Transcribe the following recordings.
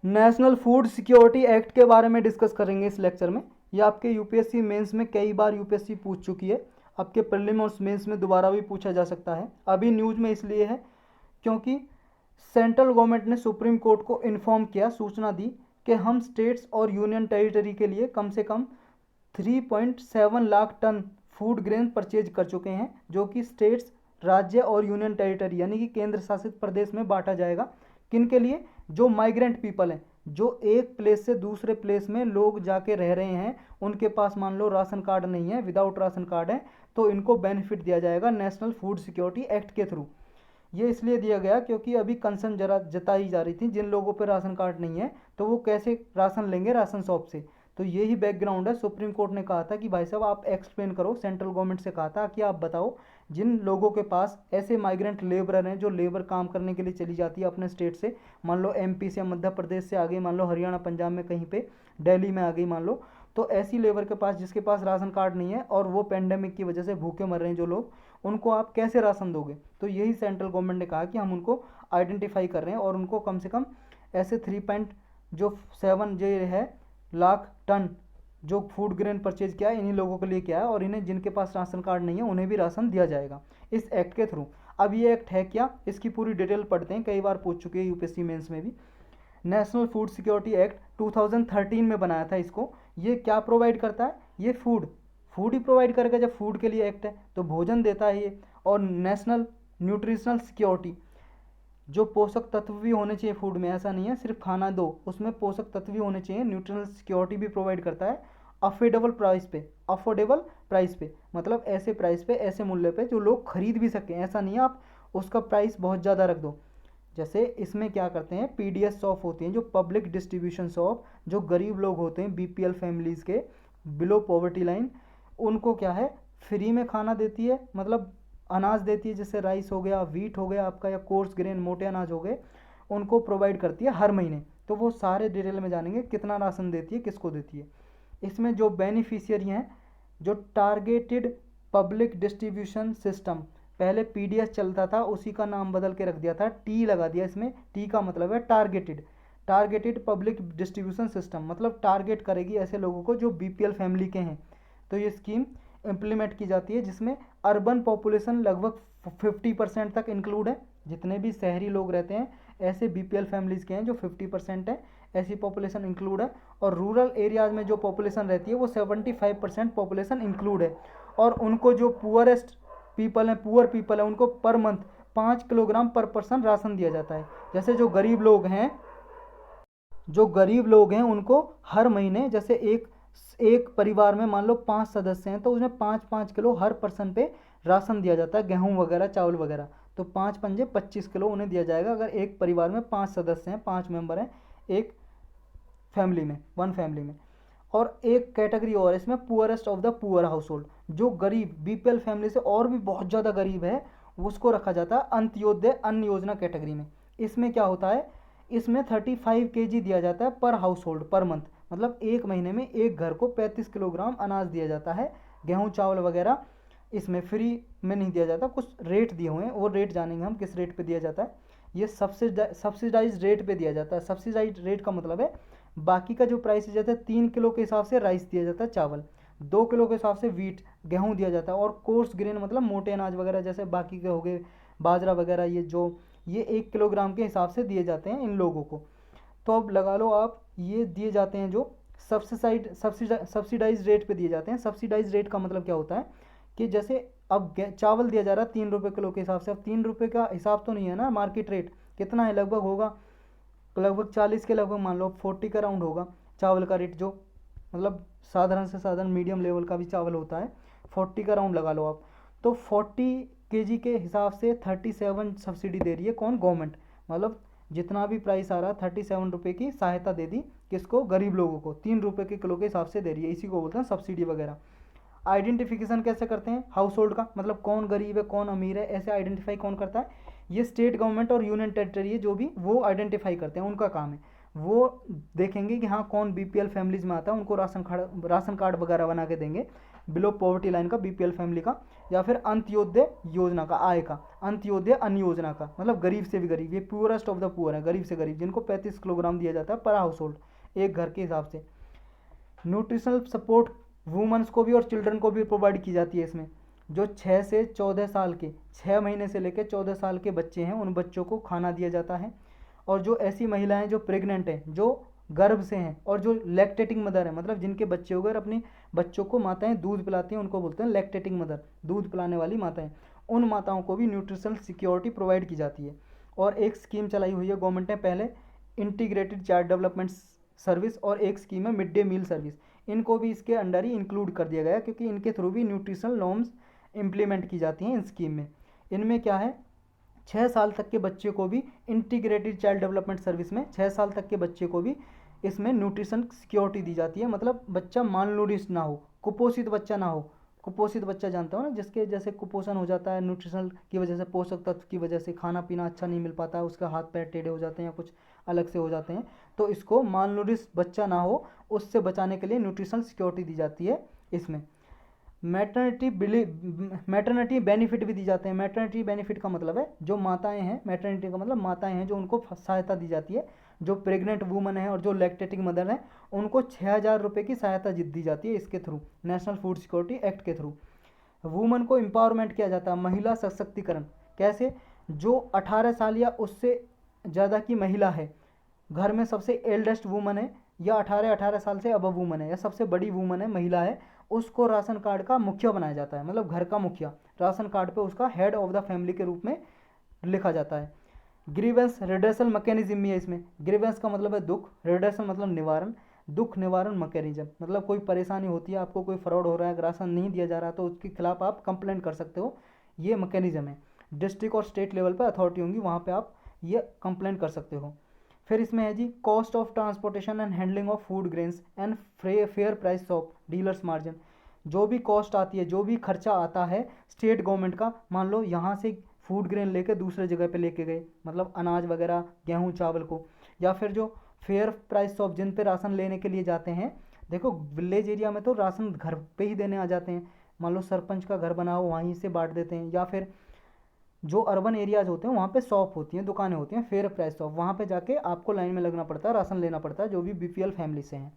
National food security act के बारे में डिस्कस करेंगे इस लेक्चर में। ये आपके यूपीएससी मेंस में कई बार यूपीएससी पूछ चुकी है, आपके प्रीलिम और मेंस में दोबारा भी पूछा जा सकता है। अभी न्यूज़ में इसलिए है क्योंकि सेंट्रल गवर्नमेंट ने सुप्रीम कोर्ट को इन्फॉर्म किया, सूचना दी कि हम स्टेट्स और यूनियन टेरिटरी के लिए कम से कम 3.7 lakh ton food grain purchase कर चुके हैं, जो कि स्टेट्स, राज्य और यूनियन टेरिटरी यानी कि केंद्र शासित प्रदेश में बांटा जाएगा। किन के लिए? जो माइग्रेंट पीपल हैं, जो एक प्लेस से दूसरे प्लेस में लोग जाके रह रहे हैं, उनके पास मान लो राशन कार्ड नहीं है, विदाउट राशन कार्ड है, तो इनको बेनिफिट दिया जाएगा नेशनल फूड सिक्योरिटी एक्ट के थ्रू। ये इसलिए दिया गया क्योंकि अभी कंसर्न जरा जताई जा रही थी, जिन लोगों पर राशन कार्ड नहीं है तो वो कैसे राशन लेंगे राशन शॉप से। तो यही बैकग्राउंड है। सुप्रीम कोर्ट ने कहा था कि भाई साहब आप एक्सप्लेन करो, सेंट्रल गवर्नमेंट से कहा था कि आप बताओ जिन लोगों के पास ऐसे माइग्रेंट लेबरर हैं जो लेबर काम करने के लिए चली जाती है अपने स्टेट से, मान लो एमपी से, मध्य प्रदेश से आ गई, मान लो हरियाणा पंजाब में कहीं पे, दिल्ली में आ गई मान लो, तो ऐसी लेबर के पास जिसके पास राशन कार्ड नहीं है और वो पेंडेमिक की वजह से भूखे मर रहे हैं जो लोग, उनको आप कैसे राशन दोगे। तो यही सेंट्रल गवर्नमेंट ने कहा कि हम उनको आइडेंटिफाई कर रहे हैं और उनको कम से कम ऐसे 3.7 जो है लाख टन जो फूड ग्रेन परचेज किया है इन्हीं लोगों के लिए किया है, और इन्हें जिनके पास राशन कार्ड नहीं है उन्हें भी राशन दिया जाएगा इस एक्ट के थ्रू। अब ये एक्ट है क्या, इसकी पूरी डिटेल पढ़ते हैं, कई बार पूछ चुके हैं यूपीएससी मेंस में भी। नेशनल फूड सिक्योरिटी एक्ट 2013 में बनाया था इसको। ये क्या प्रोवाइड करता है? ये फूड ही प्रोवाइड करेगा। जब फूड के लिए एक्ट है तो भोजन देता है ये। और नेशनल न्यूट्रिशनल सिक्योरिटी, जो पोषक तत्व भी होने चाहिए फूड में, ऐसा नहीं है सिर्फ खाना दो, उसमें पोषक तत्व भी होने चाहिए। न्यूट्रिशनल सिक्योरिटी भी प्रोवाइड करता है अफोर्डेबल प्राइस पे, मतलब ऐसे प्राइस पे, ऐसे मूल्य पे जो लोग खरीद भी सकें। ऐसा नहीं है आप उसका प्राइस बहुत ज़्यादा रख दो। जैसे इसमें क्या करते हैं, पीडीएस शॉप होती हैं जो पब्लिक डिस्ट्रीब्यूशन शॉप, जो गरीब लोग होते हैं बीपीएल फैमिलीज़ के, बिलो पॉवर्टी लाइन, उनको क्या है फ्री में खाना देती है, मतलब अनाज देती है, जैसे राइस हो गया, वीट हो गया आपका, या कोर्स ग्रेन मोटे अनाज हो गए, उनको प्रोवाइड करती है हर महीने। तो वो सारे डिटेल में जानेंगे कितना राशन देती है, किसको देती है। इसमें जो बेनिफिशियरी हैं, जो टारगेटेड पब्लिक डिस्ट्रीब्यूशन सिस्टम, पहले पीडीएस चलता था, उसी का नाम बदल के रख दिया था, टी लगा दिया इसमें। टी का मतलब है टारगेटेड पब्लिक डिस्ट्रीब्यूशन सिस्टम, मतलब टारगेट करेगी ऐसे लोगों को जो बीपीएल फैमिली के हैं। तो ये स्कीम इम्प्लीमेंट की जाती है जिसमें अर्बन पॉपुलेशन लगभग 50% तक इंक्लूड है। जितने भी शहरी लोग रहते हैं ऐसे बीपीएल फैमिलीज़ के हैं जो 50% है, ऐसी पॉपुलेशन इंक्लूड है। और रूरल एरियाज में जो पॉपुलेशन रहती है वो 75% पॉपुलेशन इंक्लूड है। और उनको जो पुअर पीपल है उनको पर मंथ 5 किलोग्राम पर पर्सन राशन दिया जाता है। जैसे जो गरीब लोग हैं उनको हर महीने, जैसे एक परिवार में मान लो 5 सदस्य हैं तो उसमें 5-5 किलो हर पर्सन पे राशन दिया जाता है, गेहूं वगैरह, चावल वगैरह। तो 5×5 = 25 किलो उन्हें दिया जाएगा अगर एक परिवार में 5 सदस्य हैं, 5 मेंबर हैं एक वन फैमिली में। और एक कैटेगरी और इसमें poorest of the poor house hold, जो गरीब बीपीएल फैमिली से और भी बहुत ज़्यादा गरीब है, उसको रखा जाता है अंत्योदय अन्न योजना कैटेगरी में। इसमें क्या होता है, इसमें 35 kg दिया जाता है पर हाउस होल्ड पर मंथ, मतलब एक महीने में एक घर को 35 किलोग्राम अनाज दिया जाता है। गेहूँ चावल वगैरह इसमें फ्री में नहीं दिया जाता, कुछ रेट दिए हुए हैं, वो रेट जानेंगे हम किस रेट पे दिया जाता है। ये सब्सिडाइज रेट पे दिया जाता है। सब्सिडाइज रेट का मतलब है बाकी का जो प्राइस दिया जाता है, 3 किलो के हिसाब से राइस दिया जाता है, चावल 2 किलो के हिसाब से वीट गेहूँ दिया जाता है, और कोर्स ग्रेन मतलब मोटे अनाज वगैरह जैसे बाकी के हो गए बाजरा वगैरह, ये 1 किलोग्राम के हिसाब से दिए जाते हैं इन लोगों को। तो अब लगा लो आप, ये दिए जाते हैं जो सब्सिडाइज रेट पे दिए जाते हैं। सब्सिडाइज रेट का मतलब क्या होता है कि जैसे अब चावल दिया जा रहा है 3 रुपये किलो के हिसाब से। अब 3 रुपये का हिसाब तो नहीं है ना, मार्केट रेट कितना है, लगभग होगा लगभग 40 के लगभग, मान लो 40 का राउंड होगा चावल का रेट, जो मतलब साधारण से साधारण मीडियम लेवल का भी चावल होता है, 40 का राउंड लगा लो आप। तो 40 kg के हिसाब से 37 सब्सिडी दे रही है कौन, गवर्नमेंट। मतलब जितना भी प्राइस आ रहा है 37 रुपये की सहायता दे दी किसको, गरीब लोगों को, 3 रुपये के किलो के हिसाब से दे रही है, इसी को बोलते हैं सब्सिडी वगैरह। आइडेंटिफिकेशन कैसे करते हैं हाउस होल्ड का, मतलब कौन गरीब है कौन अमीर है, ऐसे आइडेंटिफाई कौन करता है, ये स्टेट गवर्नमेंट और यूनियन टेरिटरी है जो भी वो आइडेंटिफाई करते हैं, उनका काम है। वो देखेंगे कि हाँ कौन बीपीएल फैमिलीज में आता है, उनको राशन कार्ड वगैरह बना के देंगे बिलो पॉवर्टी लाइन का बीपीएल फैमिली का, या फिर अंत्योदय योजना का, आय का, अंत्योदय अन्न योजना का, मतलब गरीब से भी गरीब, ये पुअरेस्ट ऑफ द पुअर है, गरीब से गरीब, जिनको 35 किलोग्राम दिया जाता है पर हाउस होल्ड एक घर के हिसाब से। न्यूट्रिशनल सपोर्ट वुमेन्स को भी और चिल्ड्रन को भी प्रोवाइड की जाती है इसमें। जो 6 से 14 साल के, 6 महीने से लेकर 14 साल के बच्चे हैं उन बच्चों को खाना दिया जाता है। और जो ऐसी महिलाएं जो प्रेग्नेंट हैं, जो गर्भ से हैं, और जो लैक्टेटिंग मदर है, मतलब जिनके बच्चे हो गए, अपने बच्चों को माताएं दूध पिलाती हैं, उनको बोलते हैं लैक्टेटिंग मदर, दूध पिलाने वाली माताएं, उन माताओं को भी न्यूट्रिशनल सिक्योरिटी प्रोवाइड की जाती है। और एक स्कीम चलाई हुई है गवर्नमेंट ने पहले, इंटीग्रेटेड चाइल्ड डेवलपमेंट सर्विस, और एक स्कीम है मिड डे मील सर्विस, इनको भी इसके अंडर ही इंक्लूड कर दिया गया, क्योंकि इनके थ्रू भी न्यूट्रिशनल नॉर्म्स इम्प्लीमेंट की जाती हैं इन स्कीम में। इनमें क्या है, 6 साल तक के बच्चे को भी इंटीग्रेटेड चाइल्ड डेवलपमेंट सर्विस में 6 साल तक के बच्चे को भी इसमें न्यूट्रिशन सिक्योरिटी दी जाती है, मतलब बच्चा मालनूरिश ना हो, कुपोषित बच्चा ना हो। कुपोषित बच्चा जानते हो ना, जिसके जैसे कुपोषण हो जाता है न्यूट्रिशनल की वजह से, पोषक तत्व की वजह से खाना पीना अच्छा नहीं मिल पाता है, उसका हाथ पैर टेढ़े हो जाते हैं या कुछ अलग से हो जाते हैं, तो इसको मालनूरिश बच्चा ना हो, उससे बचाने के लिए न्यूट्रिशनल सिक्योरिटी दी जाती है इसमें। मैटरनिटी बेनिफिट भी दी जाते हैं। मैटरनिटी बेनिफिट का मतलब है जो माताएं हैं, मैटरनिटी का मतलब माताएं हैं जो उनको सहायता दी जाती है, जो प्रेग्नेंट वूमन है और जो लैक्टेटिंग मदर है, उनको 6,000 रुपये की सहायता दी जाती है इसके through, national food security act के थ्रू। वूमन को एम्पावरमेंट किया जाता है, महिला सशक्तिकरण। कैसे, जो 18 साल या उससे ज़्यादा की महिला है, घर में सबसे एल्डेस्ट वूमन है, या 18 साल से अबव वूमन है, या सबसे बड़ी वूमन है, महिला है, उसको राशन कार्ड का मुखिया बनाया जाता है, मतलब घर का मुखिया, राशन कार्ड पे उसका हेड ऑफ द फैमिली के रूप में लिखा जाता है। ग्रीवेंस रिडर्सल मैकेनिज्म भी है इसमें। ग्रीवेंस का मतलब है दुख, रिडर्सल मतलब निवारण, दुख निवारण मैकेनिज्म, मतलब कोई परेशानी होती है, आपको कोई फ्रॉड हो रहा है, राशन नहीं दिया जा रहा, तो उसके खिलाफ आप कंप्लेंट कर सकते हो, ये मैकेनिज्म है। डिस्ट्रिक्ट और स्टेट लेवल पर अथॉरिटी होंगी, वहाँ पर आप ये कंप्लेंट कर सकते हो। फिर इसमें है जी cost of transportation and handling of food grains and fair price of dealers margin. जो भी कॉस्ट आती है, जो भी खर्चा आता है स्टेट गवर्नमेंट का, मान लो यहाँ से फूड ग्रेन लेके दूसरे जगह पे लेके गए, मतलब अनाज वगैरह गेहूँ चावल को, या फिर जो फेयर प्राइस ऑफ, जिन पे राशन लेने के लिए जाते हैं, देखो विलेज एरिया में तो राशन घर पे ही देने आ जाते हैं, मान लो सरपंच का घर बना हो वहीं से बांट देते हैं, या फिर जो अर्बन एरियाज होते हैं वहाँ पे शॉप होती हैं, दुकानें होती हैं फेयर प्राइस शॉप, वहाँ पे जाके आपको लाइन में लगना पड़ता है, राशन लेना पड़ता है, जो भी बीपीएल फैमिली से हैं।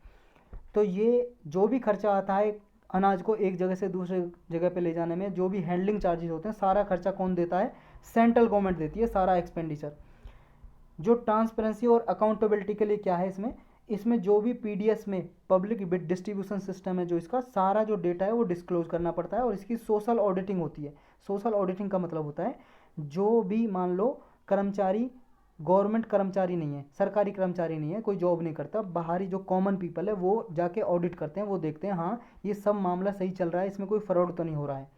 तो ये जो भी खर्चा आता है अनाज को एक जगह से दूसरे जगह पे ले जाने में, जो भी हैंडलिंग चार्जेस होते हैं, सारा खर्चा कौन देता है, सेंट्रल गवर्नमेंट देती है सारा एक्सपेंडिचर। जो ट्रांसपेरेंसी और अकाउंटेबिलिटी के लिए क्या है इसमें, इसमें जो भी पीडीएस में पब्लिक बिट डिस्ट्रीब्यूशन सिस्टम है, जो इसका सारा जो डेटा है वो डिस्क्लोज करना पड़ता है, और इसकी सोशल ऑडिटिंग होती है। सोशल ऑडिटिंग का मतलब होता है जो भी मान लो कर्मचारी गवर्नमेंट कर्मचारी नहीं है, सरकारी कर्मचारी नहीं है, कोई जॉब नहीं करता, बाहरी जो कॉमन पीपल है वो जाके ऑडिट करते हैं, वो देखते हैं हाँ ये सब मामला सही चल रहा है, इसमें कोई फ्रॉड तो नहीं हो रहा है।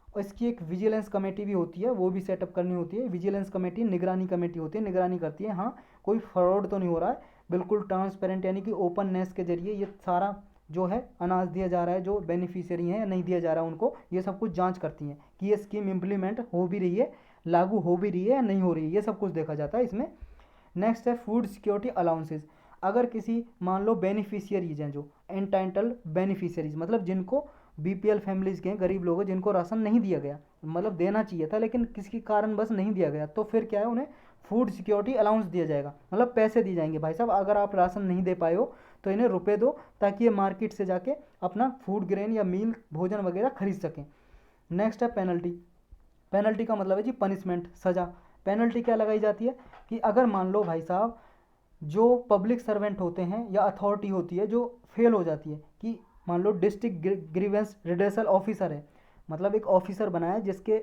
और इसकी एक विजिलेंस कमेटी भी होती है, वो भी सेटअप करनी होती है। विजिलेंस कमेटी निगरानी कमेटी होती है, निगरानी करती है हाँ कोई फ्रॉड तो नहीं हो रहा है, बिल्कुल ट्रांसपेरेंट, यानी कि ओपननेस के जरिए ये सारा जो है अनाज दिया जा रहा है, जो बेनिफिशियरी हैं या नहीं दिया जा रहा है उनको, ये सब कुछ जांच करती हैं कि ये स्कीम इम्प्लीमेंट हो भी रही है, लागू हो भी रही है या नहीं हो रही है, ये सब कुछ देखा जाता है इसमें। नेक्स्ट है फूड सिक्योरिटी अलाउंसेस। अगर किसी मान लो बेनिफिशियरीज हैं, जो एंटाइटल्ड बेनिफिशियरीज, मतलब जिनको बीपीएल फैमिलीज के गरीब लोग हैं जिनको राशन नहीं दिया गया, मतलब देना चाहिए था लेकिन किसी कारण बस नहीं दिया गया, तो फिर क्या है उन्हें फूड सिक्योरिटी अलाउंस दिया जाएगा, मतलब पैसे दिए जाएंगे, भाई साहब अगर आप राशन नहीं दे पाए हो तो इन्हें रुपए दो, ताकि ये मार्केट से जाके अपना फूड ग्रेन या मील भोजन वगैरह खरीद सकें। नेक्स्ट है पेनल्टी। पेनल्टी का मतलब है जी पनिशमेंट, सज़ा। पेनल्टी क्या लगाई जाती है कि अगर मान लो भाई साहब जो पब्लिक सर्वेंट होते हैं या अथॉरिटी होती है जो फेल हो जाती है, कि मान लो डिस्ट्रिक्ट ग्रीवेंस रिड्रेसल ऑफिसर है, मतलब एक ऑफिसर बनाया जिसके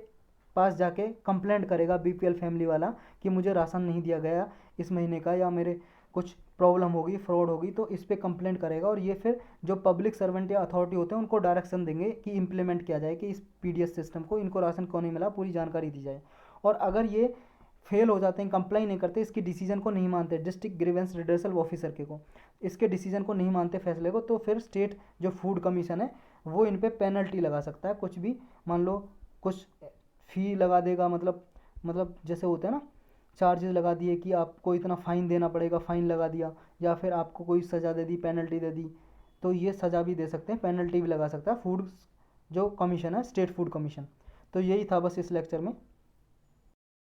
पास जाके कंप्लेंट करेगा बीपीएल फैमिली वाला कि मुझे राशन नहीं दिया गया इस महीने का, या मेरे कुछ प्रॉब्लम होगी, फ्रॉड होगी, तो इस पर कंप्लेंट करेगा, और ये फिर जो पब्लिक सर्वेंट या अथॉरिटी होते हैं उनको डायरेक्शन देंगे कि इम्प्लीमेंट किया जाए कि इस पीडीएस सिस्टम को, इनको राशन क्यों नहीं मिला, पूरी जानकारी दी जाए। और अगर ये फेल हो जाते हैं, कंप्लाई नहीं करते, इसकी डिसीजन को नहीं मानते, डिस्ट्रिक्ट ग्रीवेंस रिड्रेसल ऑफिसर के को इसके डिसीजन को नहीं मानते, फैसले को, तो फिर स्टेट जो फूड कमीशन है वो इन पर पेनल्टी लगा सकता है, कुछ भी मान लो कुछ फ़ी लगा देगा, मतलब जैसे होता है ना चार्जेस लगा दिए कि आपको इतना फ़ाइन देना पड़ेगा, फ़ाइन लगा दिया, या फिर आपको कोई सज़ा दे दी, पेनल्टी दे दी, तो ये सज़ा भी दे सकते हैं, पेनल्टी भी लगा सकता है फूड जो कमीशन है, स्टेट फूड कमीशन। तो यही था बस इस लेक्चर में।